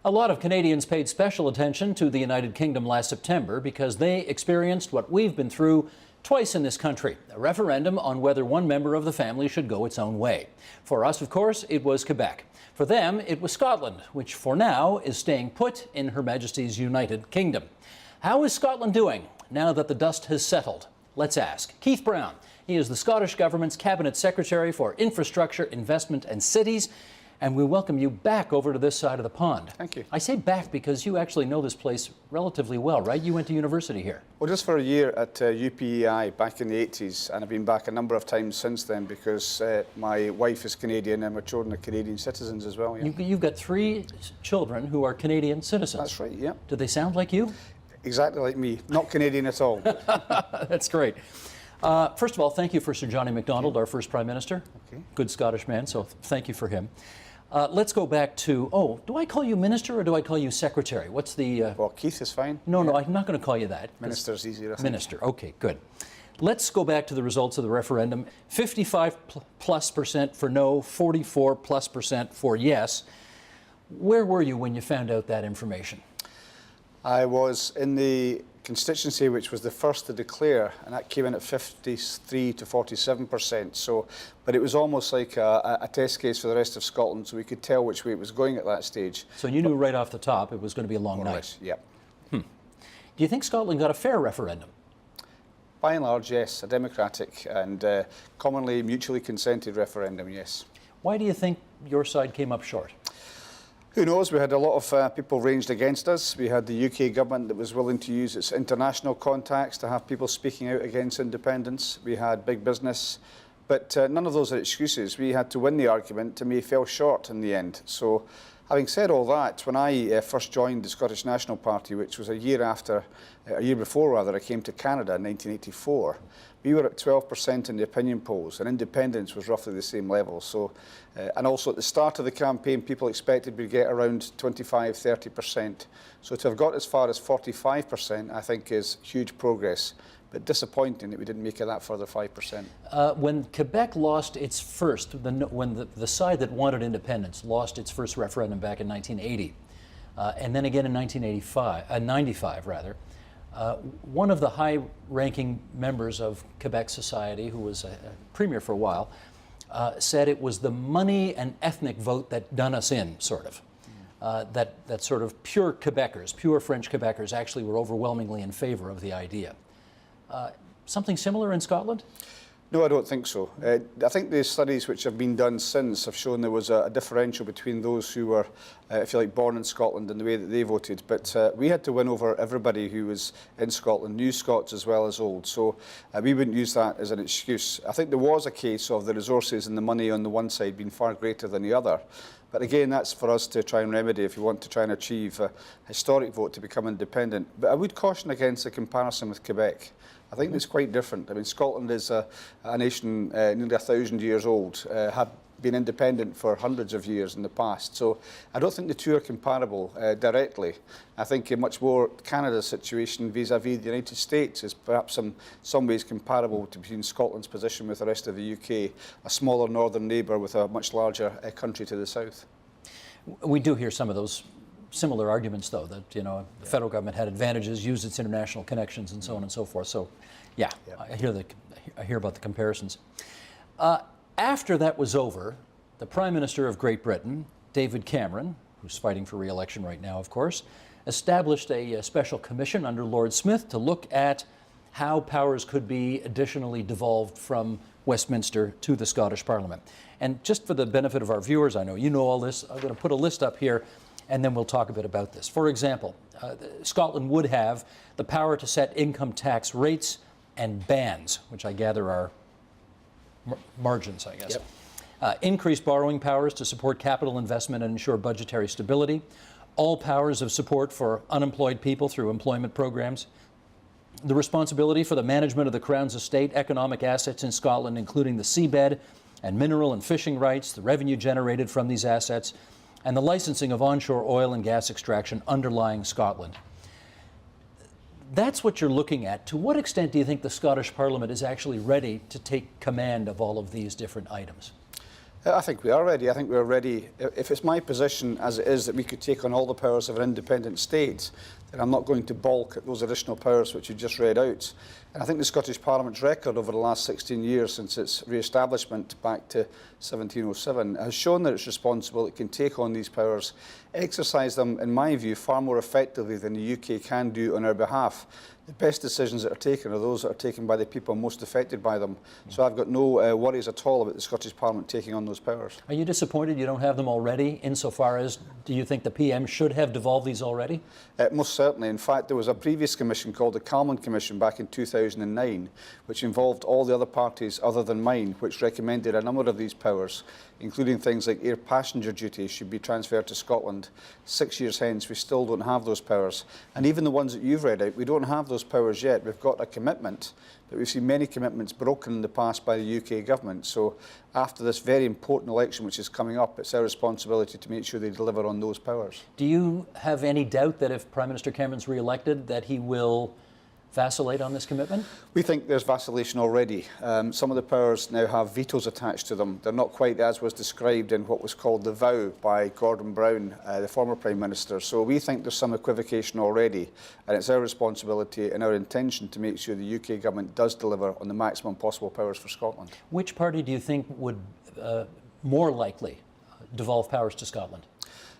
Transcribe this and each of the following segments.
A lot of Canadians paid special attention to the United Kingdom last September because they experienced what we've been through twice in this country, a referendum on whether one member of the family should go its own way. For us, of course, it was Quebec. For them, it was Scotland, which for now is staying put in Her Majesty's United Kingdom. How is Scotland doing now that the dust has settled? Let's ask. Keith Brown. He is the Scottish Government's Cabinet Secretary for Infrastructure, Investment and Cities. And we welcome you back over to this side of the pond. Thank you. I say back because you actually know this place relatively well, right? You went to university here. Well, just for a year at UPEI back in the 80s, and I've been back a number of times since then because my wife is Canadian and my children are Canadian citizens as well. Yeah. You've got 3 children who are Canadian citizens. That's right, yeah. Do they sound like you? Exactly like me. Not Canadian at all. That's great. First of all, thank you for Sir Johnny MacDonald, our first Prime Minister. Okay. Good Scottish man, so thank you for him. Let's go back to, do I call you Minister or do I call you Secretary? What's the... Well, Keith is fine. No, I'm not going to call you that. Minister's easier, I think. Minister, okay, good. Let's go back to the results of the referendum. 55+% for no, 44+% for yes. Where were you when you found out that information? I was in the constituency which was the first to declare, and that came in at 53 to 47%. So, but it was almost like a test case for the rest of Scotland, so we could tell which way it was going at that stage. So you knew right off the top it was going to be a long night. Yeah. Do you think Scotland got a fair referendum? By and large, yes, a democratic and commonly mutually consented referendum, yes. Why do you think your side came up short? Who knows? We had a lot of people ranged against us. We had the UK government that was willing to use its international contacts to have people speaking out against independence. We had big business, but none of those are excuses. We had to win the argument and we fell short in the end. So, having said all that, when I first joined the Scottish National Party, which was a year before I came to Canada in 1984, we were at 12% in the opinion polls, and independence was roughly the same level. So, and also at the start of the campaign, people expected we'd get around 25–30%. So to have got as far as 45%, I think is huge progress, but disappointing that we didn't make it that further 5%. When Quebec lost its first, when the side that wanted independence lost its first referendum back in 1980, and then again in 95 rather, one of the high-ranking members of Quebec society, who was a premier for a while, said it was the money and ethnic vote that done us in, sort of. That sort of pure Quebecers, pure French Quebecers actually were overwhelmingly in favor of the idea. Something similar in Scotland? No, I don't think so. I think the studies which have been done since have shown there was a differential between those who were, if you like, born in Scotland and the way that they voted. But we had to win over everybody who was in Scotland, new Scots as well as old. So we wouldn't use that as an excuse. I think there was a case of the resources and the money on the one side being far greater than the other. But again, that's for us to try and remedy if you want to try and achieve a historic vote to become independent. But I would caution against a comparison with Quebec. I think it's quite different. I mean, Scotland is a nation nearly 1,000 years old, have been independent for hundreds of years in the past. So I don't think the two are comparable directly. I think much more Canada's situation vis-à-vis the United States is perhaps in some ways comparable between Scotland's position with the rest of the UK, a smaller northern neighbour with a much larger country to the south. We do hear some of those similar arguments, though, that the federal government had advantages, used its international connections, and so on and so forth. So, yeah. I hear about the comparisons. After that was over, the Prime Minister of Great Britain, David Cameron, who's fighting for re-election right now, of course, established a special commission under Lord Smith to look at how powers could be additionally devolved from Westminster to the Scottish Parliament. And just for the benefit of our viewers, I know you know all this, I'm going to put a list up here and then we'll talk a bit about this. For example, Scotland would have the power to set income tax rates and bans, which I gather are margins, I guess. Yep. Increased borrowing powers to support capital investment and ensure budgetary stability. All powers of support for unemployed people through employment programs. The responsibility for the management of the Crown's estate, economic assets in Scotland, including the seabed and mineral and fishing rights, the revenue generated from these assets, and the licensing of onshore oil and gas extraction underlying Scotland. That's what you're looking at. To what extent do you think the Scottish Parliament is actually ready to take command of all of these different items? I think we are ready. I think we're ready. If it's my position, as it is, that we could take on all the powers of an independent state, then I'm not going to balk at those additional powers which you just read out. And I think the Scottish Parliament's record over the last 16 years since its re-establishment back to 1707 has shown that it's responsible. It can take on these powers, exercise them, in my view, far more effectively than the UK can do on our behalf. The best decisions that are taken are those that are taken by the people most affected by them. So I've got no worries at all about the Scottish Parliament taking on those powers. Are you disappointed you don't have them already, insofar as do you think the PM should have devolved these already? Most certainly. In fact, there was a previous commission called the Calman Commission back in 2009, which involved all the other parties other than mine, which recommended a number of these powers, including things like air passenger duty should be transferred to Scotland. 6 years hence, we still don't have those powers. And even the ones that you've read out, we don't have those powers yet. We've got a commitment, but we've seen many commitments broken in the past by the UK government. So after this very important election which is coming up, it's our responsibility to make sure they deliver on those powers. Do you have any doubt that if Prime Minister Cameron's re-elected, that he will vacillate on this commitment? We think there's vacillation already. Some of the powers now have vetoes attached to them. They're not quite as was described in what was called the vow by Gordon Brown, the former Prime Minister. So we think there's some equivocation already, and it's our responsibility and our intention to make sure the UK government does deliver on the maximum possible powers for Scotland. Which party do you think would more likely devolve powers to Scotland?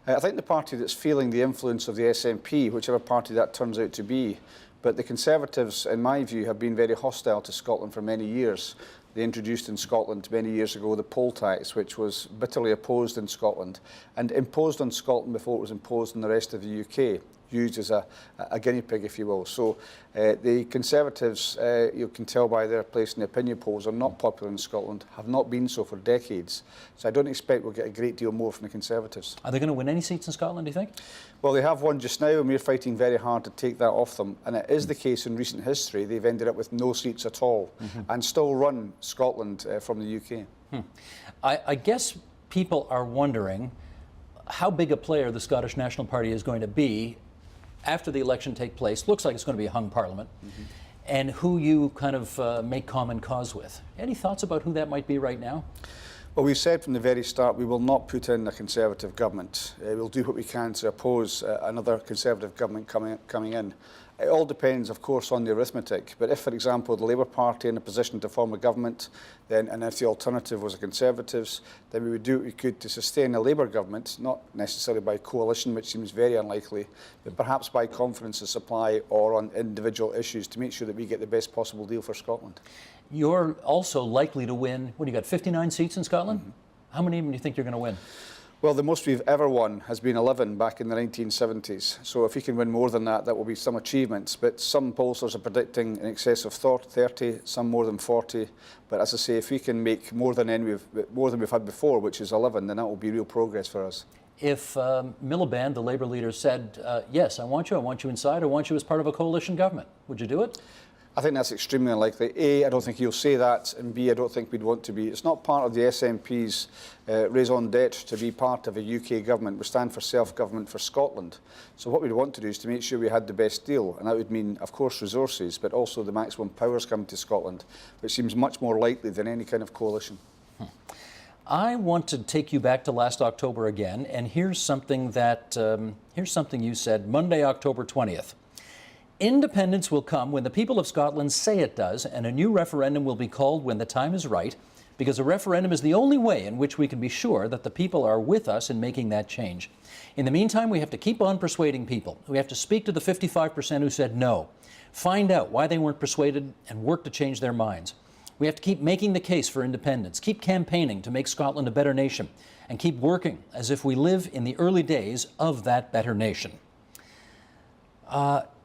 I think the party that's feeling the influence of the SNP, whichever party that turns out to be. But the Conservatives, in my view, have been very hostile to Scotland for many years. They introduced in Scotland many years ago the poll tax, which was bitterly opposed in Scotland and imposed on Scotland before it was imposed on the rest of the UK, used as a guinea pig, if you will. So the Conservatives, you can tell by their place in the opinion polls, are not popular in Scotland, have not been so for decades. So I don't expect we'll get a great deal more from the Conservatives. Are they going to win any seats in Scotland, do you think? Well, they have won just now, and we're fighting very hard to take that off them. And it is the case in recent history. They've ended up with no seats at all and still run Scotland from the UK. I guess people are wondering how big a player the Scottish National Party is going to be after the election take place. Looks like it's going to be a hung parliament, and who you kind of make common cause with. Any thoughts about who that might be right now? Well, we've said from the very start we will not put in a Conservative government. We'll do what we can to oppose another Conservative government coming in. It all depends, of course, on the arithmetic. But if, for example, the Labour Party are in a position to form a government, then, and if the alternative was the Conservatives, then we would do what we could to sustain a Labour government, not necessarily by coalition, which seems very unlikely, but perhaps by conference of supply or on individual issues to make sure that we get the best possible deal for Scotland. You're also likely to win, what do you got, 59 seats in Scotland? How many of them do you think you're going to win? Well, the most we've ever won has been 11 back in the 1970s. So if we can win more than that, that will be some achievements. But some pollsters are predicting in excess of 30, some more than 40. But as I say, if we can make more than we've had before, which is 11, then that will be real progress for us. If Miliband, the Labour leader, said, yes, I want you inside, I want you as part of a coalition government, would you do it? I think that's extremely unlikely. A, I don't think he'll say that, and B, I don't think we'd want to be. It's not part of the SNP's raison d'etre to be part of a UK government. We stand for self-government for Scotland. So what we'd want to do is to make sure we had the best deal, and that would mean, of course, resources, but also the maximum powers coming to Scotland, which seems much more likely than any kind of coalition. I want to take you back to last October again, and here's something you said Monday, October 20th. Independence will come when the people of Scotland say it does, and a new referendum will be called when the time is right, because a referendum is the only way in which we can be sure that the people are with us in making that change. In the meantime, we have to keep on persuading people. We have to speak to the 55% who said no, find out why they weren't persuaded, and work to change their minds. We have to keep making the case for independence, keep campaigning to make Scotland a better nation, and keep working as if we live in the early days of that better nation.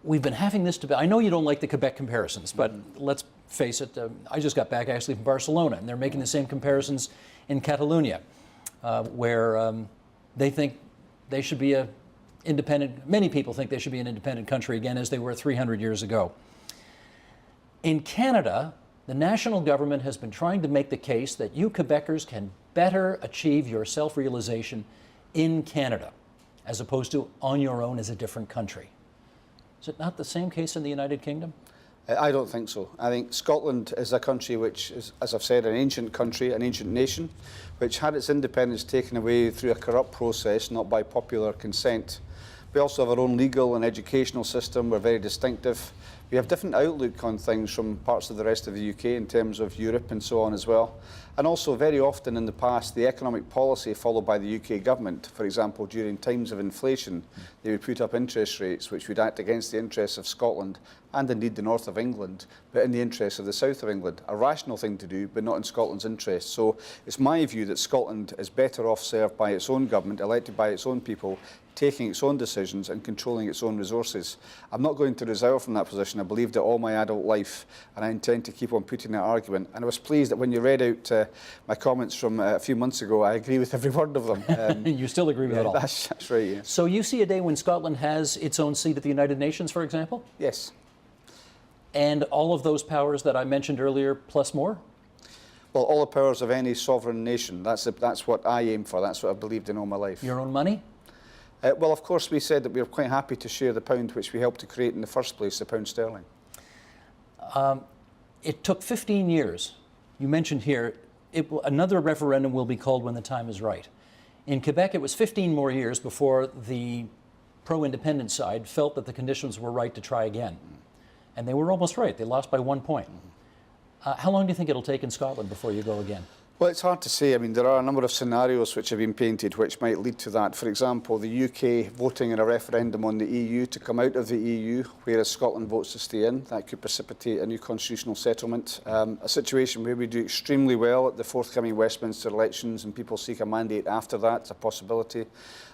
We've been having this debate. I know you don't like the Quebec comparisons, but let's face it, I just got back actually from Barcelona, and they're making the same comparisons in Catalonia, where they think they should be many people think they should be an independent country again, as they were 300 years ago. In Canada, the national government has been trying to make the case that you Quebecers can better achieve your self-realization in Canada, as opposed to on your own as a different country. Is it not the same case in the United Kingdom? I don't think so. I think Scotland is a country which is, as I've said, an ancient country, an ancient nation, which had its independence taken away through a corrupt process, not by popular consent. We also have our own legal and educational system. We're very distinctive. We have different outlook on things from parts of the rest of the UK in terms of Europe and so on as well. And also very often in the past, the economic policy followed by the UK government, for example, during times of inflation, they would put up interest rates which would act against the interests of Scotland and indeed the north of England, but in the interests of the south of England. A rational thing to do, but not in Scotland's interest. So it's my view that Scotland is better off served by its own government, elected by its own people, taking its own decisions and controlling its own resources. I'm not going to resign from that position. I believed it all my adult life, and I intend to keep on putting that argument. And I was pleased that when you read out my comments from a few months ago, I agree with every word of them. You still agree with it all? That's right, yes. So you see a day when Scotland has its own seat at the United Nations, for example? Yes. And all of those powers that I mentioned earlier, plus more? Well, all the powers of any sovereign nation. That's what I aim for. That's what I've believed in all my life. Your own money? Well, of course, we said that we were quite happy to share the pound which we helped to create in the first place, the pound sterling. It took 15 years. You mentioned here, another referendum will be called when the time is right. In Quebec, it was 15 more years before the pro-independence side felt that the conditions were right to try again. And they were almost right. They lost by 1 point. How long do you think it'll take in Scotland before you go again? Well, it's hard to say. I mean, there are a number of scenarios which have been painted which might lead to that. For example, the UK voting in a referendum on the EU to come out of the EU, whereas Scotland votes to stay in. That could precipitate a new constitutional settlement. A situation where we do extremely well at the forthcoming Westminster elections and people seek a mandate after that, it's a possibility.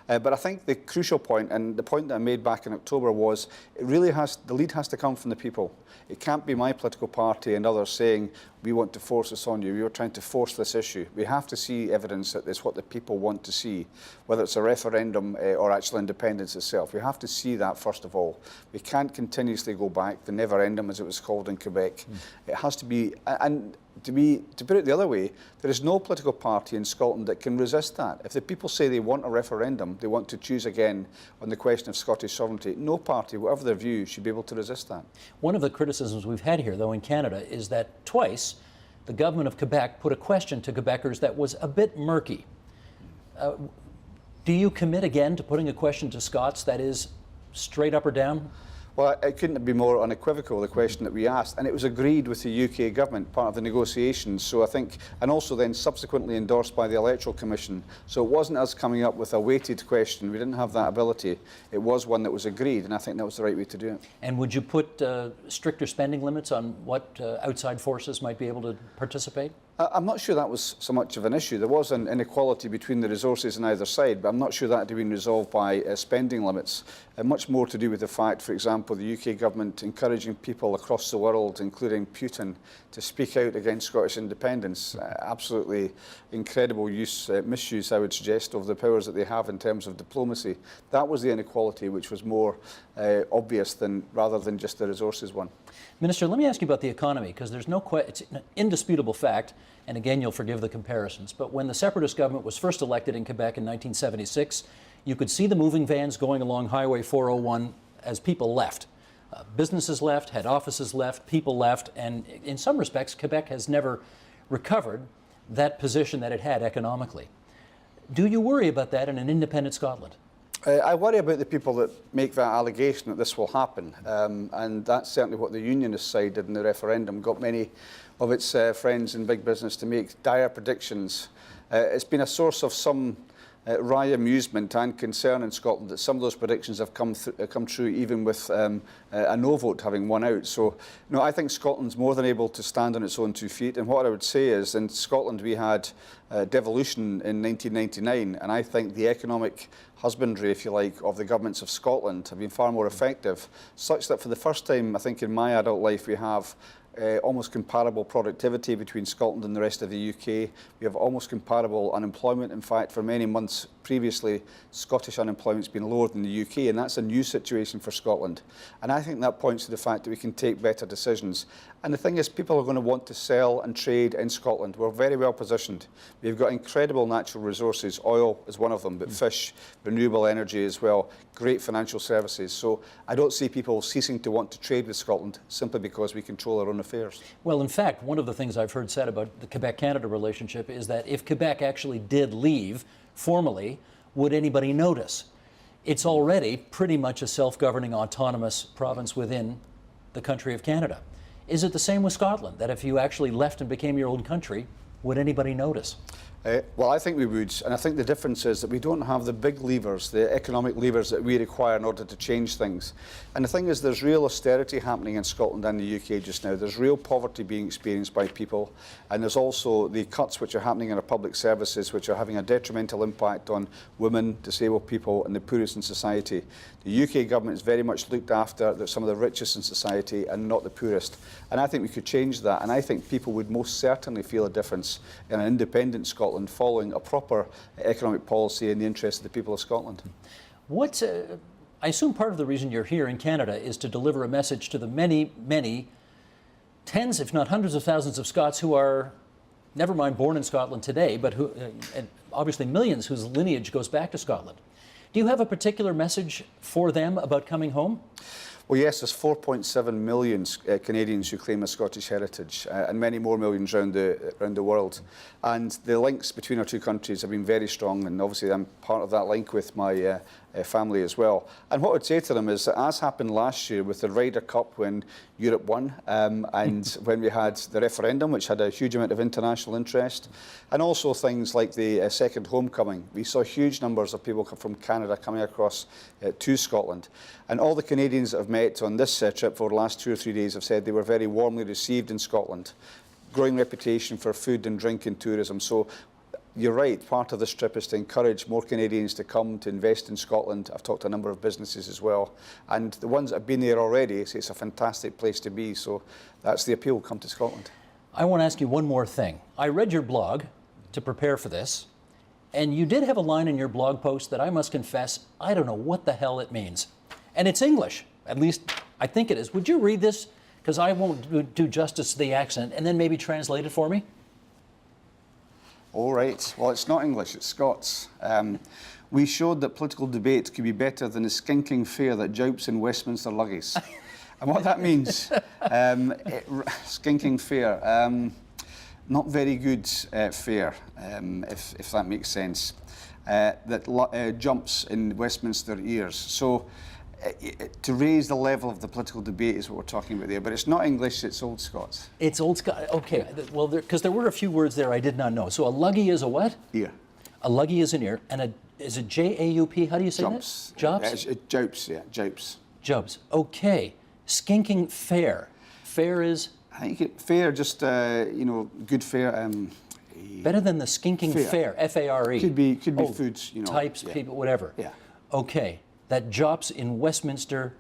But I think the crucial point, and the point that I made back in October, was the lead has to come from the people. It can't be my political party and others saying, we want to force this on you, we are trying to force this issue. We have to see evidence that it's what the people want to see, whether it's a referendum or actual independence itself. We have to see that first of all. We can't continuously go back, the never-endum as it was called in Quebec. It has to be, and to put it the other way, there is no political party in Scotland that can resist that. If the people say they want a referendum, they want to choose again on the question of Scottish sovereignty, no party, whatever their view, should be able to resist that. One of the criticisms we've had here, though, in Canada, is that twice the government of Quebec put a question to Quebecers that was a bit murky. Do you commit again to putting a question to Scots that is straight up or down? Well, it couldn't be more unequivocal, the question that we asked, and it was agreed with the UK government, part of the negotiations, so I think, and also then subsequently endorsed by the Electoral Commission. So it wasn't us coming up with a weighted question, we didn't have that ability. It was one that was agreed, and I think that was the right way to do it. And would you put stricter spending limits on what outside forces might be able to participate? I'm not sure that was so much of an issue. There was an inequality between the resources on either side, but I'm not sure that had been resolved by spending limits. Much more to do with the fact, for example, the UK government encouraging people across the world, including Putin, to speak out against Scottish independence. Absolutely incredible misuse, I would suggest, of the powers that they have in terms of diplomacy. That was the inequality which was more obvious rather than just the resources one. Minister, let me ask you about the economy, because there's it's an indisputable fact, and again, you'll forgive the comparisons, but when the separatist government was first elected in Quebec in 1976, you could see the moving vans going along Highway 401 as people left. Businesses left, head offices left, people left, and in some respects, Quebec has never recovered that position that it had economically. Do you worry about that in an independent Scotland? I worry about the people that make that allegation that this will happen, and that's certainly what the unionist side did in the referendum, got many of its friends in big business to make dire predictions. It's been a source of some wry amusement and concern in Scotland that some of those predictions have come true, even with a no vote having won out. So, no, I think Scotland's more than able to stand on its own 2 feet. And what I would say is, in Scotland we had devolution in 1999, and I think the economic husbandry, if you like, of the governments of Scotland have been far more effective, such that for the first time, I think, in my adult life, we have almost comparable productivity between Scotland and the rest of the UK. We have almost comparable unemployment. In fact, for many months previously, Scottish unemployment's been lower than the UK, and that's a new situation for Scotland. And I think that points to the fact that we can take better decisions. And the thing is, people are going to want to sell and trade in Scotland. We're very well positioned. We've got incredible natural resources. Oil is one of them, but fish, renewable renewable energy as well, great financial services. So I don't see people ceasing to want to trade with Scotland simply because we control our own affairs. Well, in fact, one of the things I've heard said about the Quebec-Canada relationship is that if Quebec actually did leave formally, would anybody notice? It's already pretty much a self-governing autonomous province within the country of Canada. Is it the same with Scotland, that if you actually left and became your own country, would anybody notice? Well, I think we would, and I think the difference is that we don't have the big levers, the economic levers that we require in order to change things. And the thing is, there's real austerity happening in Scotland and the UK just now. There's real poverty being experienced by people, and there's also the cuts which are happening in our public services, which are having a detrimental impact on women, disabled people, and the poorest in society. The UK government is very much looked after some of the richest in society and not the poorest. And I think we could change that, and I think people would most certainly feel a difference in an independent Scotland following a proper economic policy in the interest of the people of Scotland. I assume part of the reason you're here in Canada is to deliver a message to the many, many tens, if not hundreds of thousands of Scots who are, never mind born in Scotland today, but who, and obviously millions whose lineage goes back to Scotland. Do you have a particular message for them about coming home? Well, yes, there's 4.7 million Canadians who claim a Scottish heritage, and many more millions around the world. And the links between our two countries have been very strong, and obviously I'm part of that link with my family as well. And what I would say to them is that, as happened last year with the Ryder Cup when Europe won, and when we had the referendum, which had a huge amount of international interest, and also things like the second homecoming. We saw huge numbers of people from Canada coming across to Scotland. And all the Canadians that I've met on this trip for the last 2 or 3 days have said they were very warmly received in Scotland. Growing reputation for food and drink and tourism. So you're right, part of this trip is to encourage more Canadians to come to invest in Scotland. I've talked to a number of businesses as well. And the ones that have been there already say it's a fantastic place to be. So that's the appeal, come to Scotland. I want to ask you one more thing. I read your blog to prepare for this, and you did have a line in your blog post that I must confess, I don't know what the hell it means. And it's English, at least I think it is. Would you read this? Because I won't do justice to the accent, and then maybe translate it for me? All right. Well, it's not English, it's Scots. We showed that political debate could be better than the skinking fare that jopes in Westminster luggies. And what that means, skinking fare, not very good fare, if that makes sense, that jumps in Westminster ears. So to raise the level of the political debate is what we're talking about there. But it's not English, it's Old Scots. It's Old Scots. Okay. Well, because there were a few words there I did not know. So a luggie is a what? Ear. A luggie is an ear. And is it J-A-U-P? How do you say Jumps. that? Jops? Jopes, yeah, jopes. Jobs. Okay. Skinking fare. Fare is? I think fare, just, good fare. Better than the skinking fare, F-A-R-E. Could be foods, Types, yeah. people, whatever. Yeah. Okay. That jops in Westminster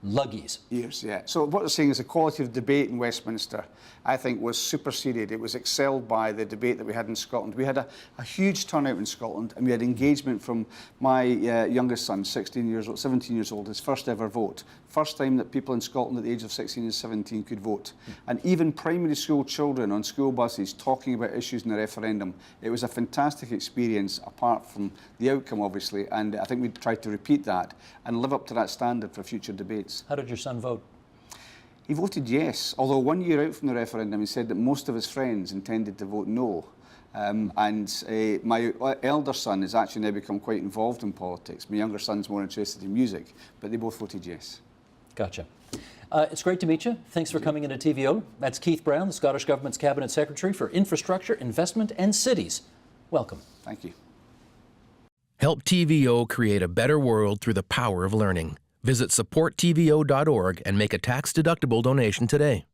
luggies. Yes, yeah. So what they're saying is the quality of debate in Westminster, I think, was superseded. It was excelled by the debate that we had in Scotland. We had a huge turnout in Scotland, and we had engagement from my youngest son, 17 years old, his first ever vote. First time that people in Scotland at the age of 16 and 17 could vote. And even primary school children on school buses talking about issues in the referendum. It was a fantastic experience, apart from the outcome, obviously, and I think we tried to repeat that and live up to that standard for future debates. How did your son vote? He voted yes, although 1 year out from the referendum he said that most of his friends intended to vote no. My elder son has actually now become quite involved in politics. My younger son's more interested in music, but they both voted yes. Gotcha. It's great to meet you. Thanks for coming into TVO. That's Keith Brown, the Scottish Government's Cabinet Secretary for Infrastructure, Investment and Cities. Welcome. Thank you. Help TVO create a better world through the power of learning. Visit supporttvo.org and make a tax-deductible donation today.